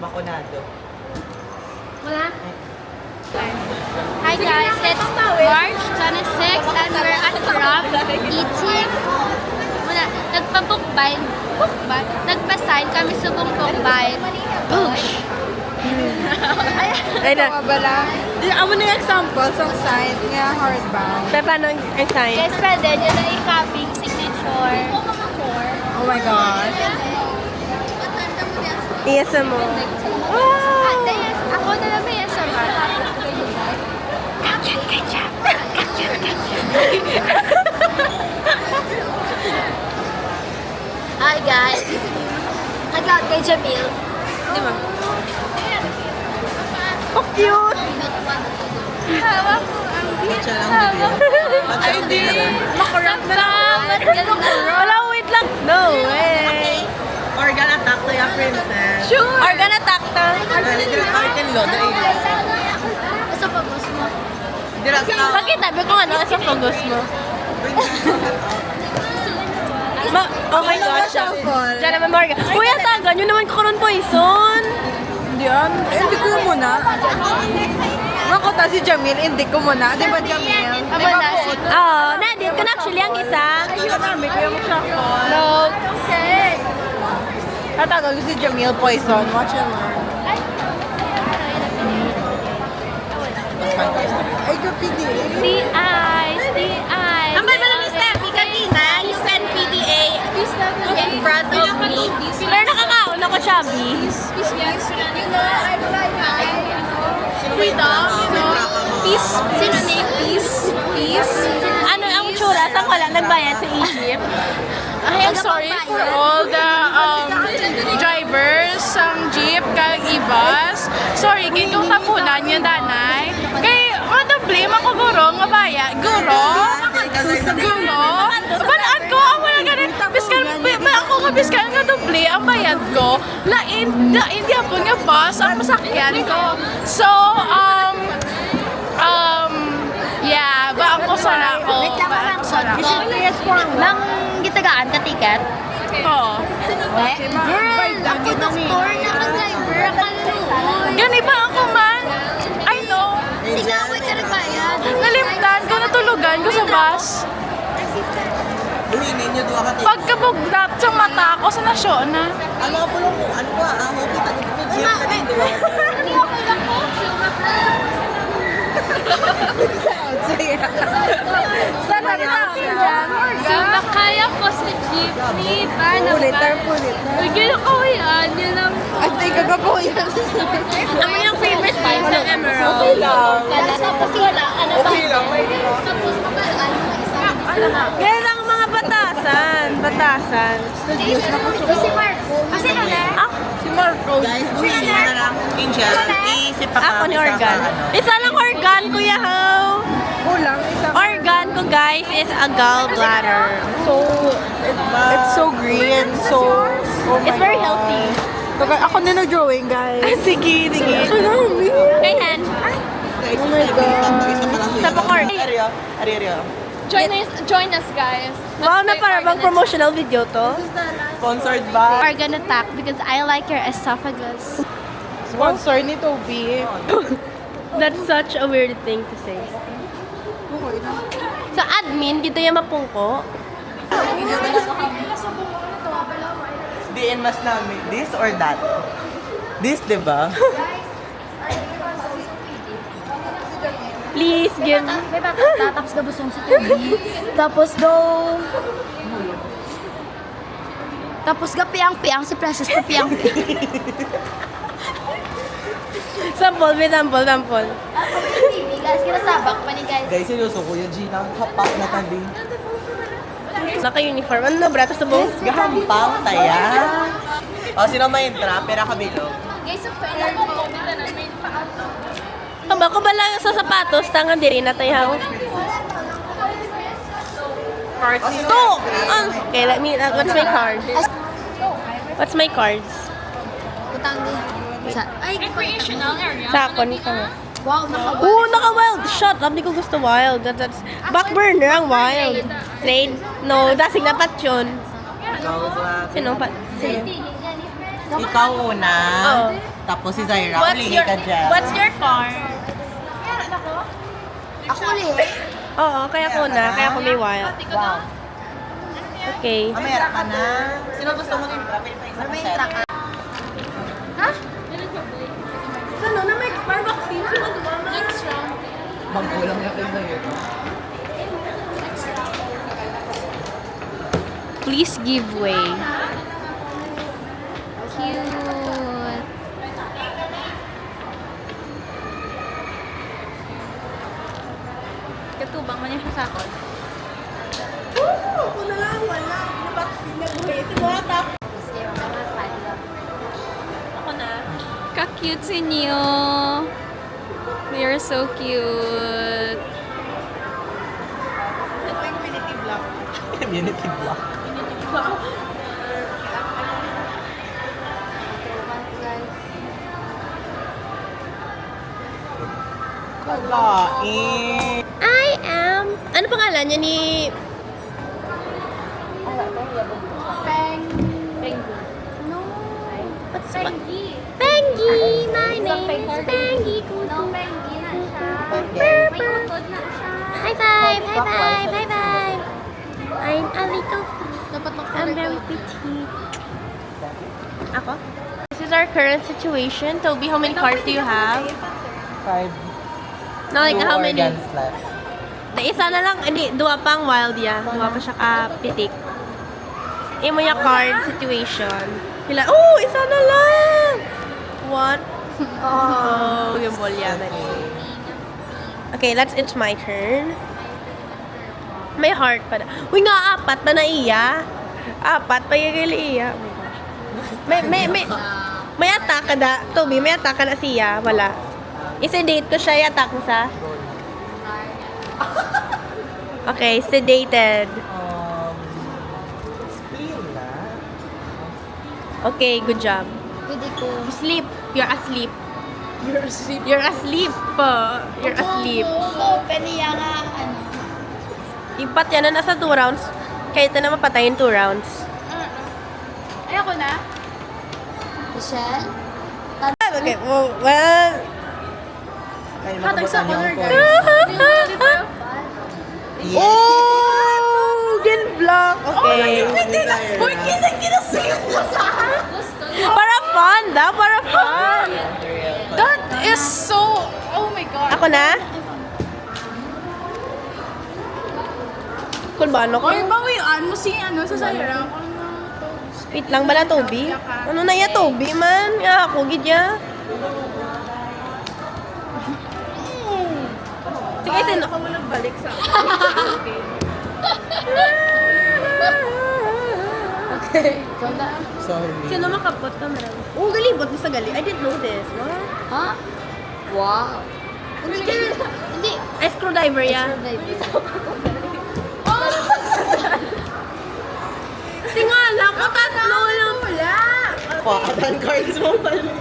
Bakunado. Wala? Hi guys, it's March 26 and we're at Rob eating. Nagpa-bookbind. Nagpa-sign kami sa bookbind. Boosh! Ay na. Amo na yung example sa sign nga hardbound. Pero paano ang sign? Guys, pwede nyo na i-copy signature. Oh my God. Yes mo. Ako na lang may asama. Hi guys. I got kay Jamil. Di ba? Oh, cute! Hawak ko ang beach. Ay, hindi naman. Makurap na lang. Wala, wait lang. No way. Organ attack to yung princess. Sure. Organ attack ta. Dira Martin Lo, dahil. Sa pagos mo. Dira sa... Bakit tabi ko ano sa focus mo? Oh my gosh. Diyan naman, Marga. Kuya, tagan. Yun naman kakaroon poison. Hindi yan. Hindi ko muna. Makota si Jamil, hindi ko muna. Di ba, Jamil? Aba na. Oo. Na-edit ko na actually ang isa. Ayun namin, kuya mo siya ko. No. Okay. Tatagal ko si Jamil poison. Watch and learn. Ay, ko PDA. The eyes. Ang bala lang ni Steffi kanina, you sent PDA in front of me. Pero nakakaon ako, Chubby. Peace. Sino name? Peace. Ano ang tsura? Saan ko lang nagbayad sa Egypt? I am sorry for all the drivers ng jeep kag ibas. Sorry, kay kung tapunan niya danay. Kay madabli man ko guro nga baya. Guro. Banaan ko ang wala ganit. Biskan ako nga biskan nga dubli ang bayad ko. Lain di po nga bus ang masakyan ko. So yeah, ba ako sana ako. Nang gitagaan ka ticket? Oo. Girl, ako doktor na ka-driver. Akaluoy. Gani ba ako man? I know. Tinaway ka nagbayad. Nalimtan ko, natulugan ko sa bus. Uy, ninyo doon ka. Pagkabugdap sa mata ko sa nasyon na. Ang mga pulong mo, ano ba? Ang hopit ang jeep na rin doon. Hindi okay lang po. Sumakaya ko sa jeepney. Paano ba? Uy, gano'n ko yan. Yun lang. Ay, teka po yan. Ano yung favorite time sa Emerald? Okay lang. Tapos wala. Ano ba? Okay lang. Tapos magaan mo isa. Yan lang mga batasan. Si Marco. Kasi na? Si Marco. Guys, buhin mo na lang. Angel, isip pa Ako ni Organ. Isa lang organ, Kuya How. Kulang, isa. Organ ko, guys, is a gallbladder. So, it's so green, so... It's very healthy. Ako na nag-drawing, guys. Sige. Kay Han. Oh my God. Sa Bacor. Ariyo. Join us, guys. Wow, na para bang promotional video to? Sponsored ba? Organ attack because I like your esophagus. Sponsor ni Toby. That's such a weird thing to say. Sa admin, dito yung mapungko. Diin mas namin, this or that? This, di ba? Please, give... Tapos gabusong si Toby. Tapos Tapos piang-piang si Precious na piang-piang. Sample, may sample. Guys, kinasabak pa ni guys. Guys, seryoso, Kuya Gina, hapak na tali. Naka-uniform. Ano na, bratas na buong? Gahampang, taya. O, sino may intra? Pera kabilog. Guys, so pwede mo Aba ko bala sa sapatos, tangan diri na tayo. To! Okay, let me, what's my card? What's my cards? Utang din. Ay, recreational area. Sa ako ni kami. Wow, naka-wild. Oo, naka-wild. Shut up, di ko gusto wild. That's back burner ang wild. Trade? No, dasig dapat yun. Ikaw ba? Sino pa? Sino? Ikaw una. Oo. Tapos si Zaira. Uli ka dyan. What's your car? Ako ulit. Oo, kaya ko na. Kaya ko may wild. Wow. Okay. Mamaya ka na. Sino gusto mo din? Mamaya ka. Ano na may expire vaccine? Sino dumama? Next round. Magkulang na kayo yun. Please give way. Cute. Katubang mo niya siya sa akin. Ako na lang, wala. Vaccine na buhay. Ito mga tap. Ako na. Ka-cute si Neo. They are so cute. Ito yung community block. Community block. Kalain. I am... Ano pangalan niya ni... No. What's Pengi. Pengi! My name is Pengi. No, Pengi na siya. Okay. May utod na siya. High five! High five! High five! I'm a little... I'm very petite. Ako? This is our current situation. Toby, how many cards do you have? 5. No, like how many? organs left. Na isa na lang, hindi, dua pang wild ya. Dua pa siya ka-pitik. Imo yung card situation. Pila, oh, isa na lang! What? Oh, yung ball yan. Okay, it's my turn. May heart pa na. Uy nga, apat pa na iya. Apat pa yung iya. Oh my gosh. May attack ka na. Toby, may attack ka na siya. Wala. Isa-date ko siya, i-attack mo sa. Okay, sedated. Spleen na. Okay, good job. Pwede ko. Sleep. You're asleep. You're asleep. You're asleep. You're asleep. Open niya nga, ano. Ipat yan na nasa 2 rounds. Kahit na mapatay yung 2 rounds. Ay, ako na. Michelle? Okay, well... Ay, Hatag sa makabutan corner, yung guys. Yes. Oh! Din block. Okay. Uy, kinasiyo ko sa Para fun daw, para fun. That is so... Oh my God. Ako na? Kung ba ano ko? Oy, bawian mo si ano sa Zaira. Wait lang bala, Toby? Ano na ya, Toby man? Nga ako, gidya. Sige, sino? Ako mo nagbalik sa Okay. Sorry. Sino makapot ka man? Oh, galibot mo sa gali. I didn't know this. What? Ha? Wow. Hindi. Ay, screwdriver ya. Tingala ko, tatlo lang. Wala. Pakatan cards mo pala.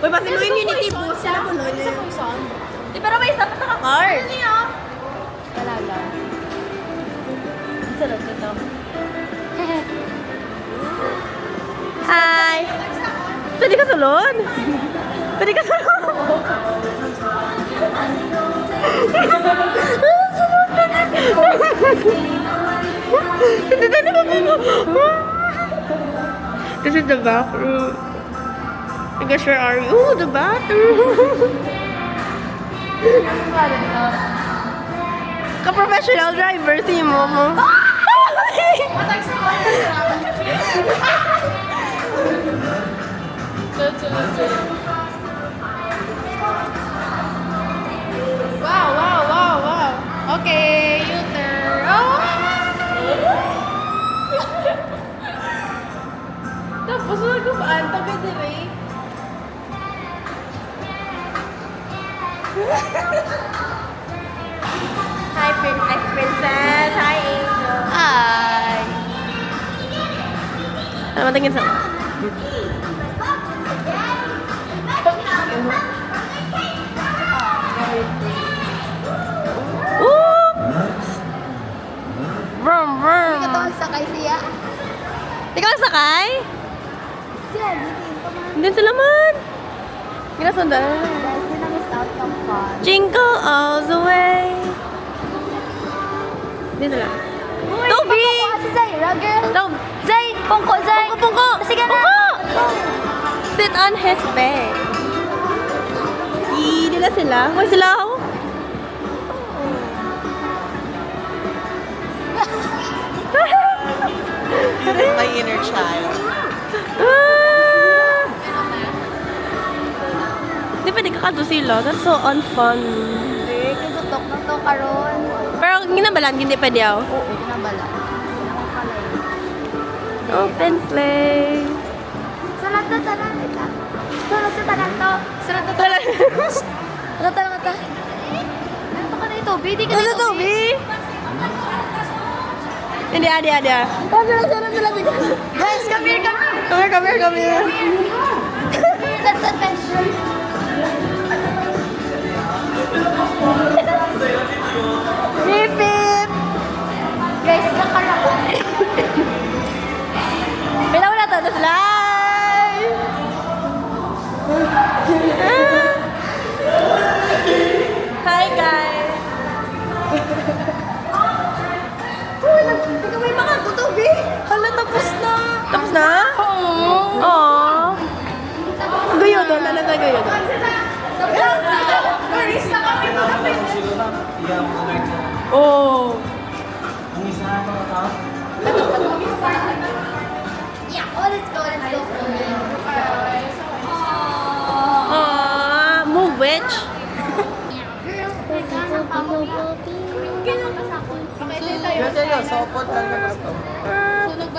Uy, basta mo yung Unity boost. Sila mo nun. Di, pero may isa pa sa card. Ano niya? Wala lang. Sarap ito. Hi! Pwede ka sulod? Pwede ka sulod? This is the bathroom. I guess where are you? Ooh, the bathroom. Ka-professional driver si Momo. Wow. Okay, U-turn. Oh! Tapos nagkabaan, tabi dire. Hi, princess. Hi, Angel. Hi. Ano matingin sa... Oops! Vroom, vroom. Ito ang sakay siya. Ikaw ang sakay? Hindi sila man. Ginasundan. Jingle all the way. Hindi sila. Toby! Si Zaira, girl. Toby! Zay! Pungko, Zay! Pungko! Sige na! Sit on his bed. Hindi na sila. May sila ako. My inner child. Di pwede kakado sila. That's so unfun. Hindi, kitutok na to karon. Pero ginabalan, hindi pwede ako. Oo, nabala. Open sleigh. Sarap to, tanan. Sarap to, tanan to. Sarap to, tanan. Sarap to, tanan to. Ano ka na ito, B? Di ka na Ano ito, to, B? Hindi, adi. Guys, come here. Come here. Let's adventure. Repeat. Guys, nakarapan. Bilang na to, slide. Hi, guys. May mga tutubi. Hala, tapos na. Tapos na? Oo. Guyo doon, talaga guyo doon. Oh.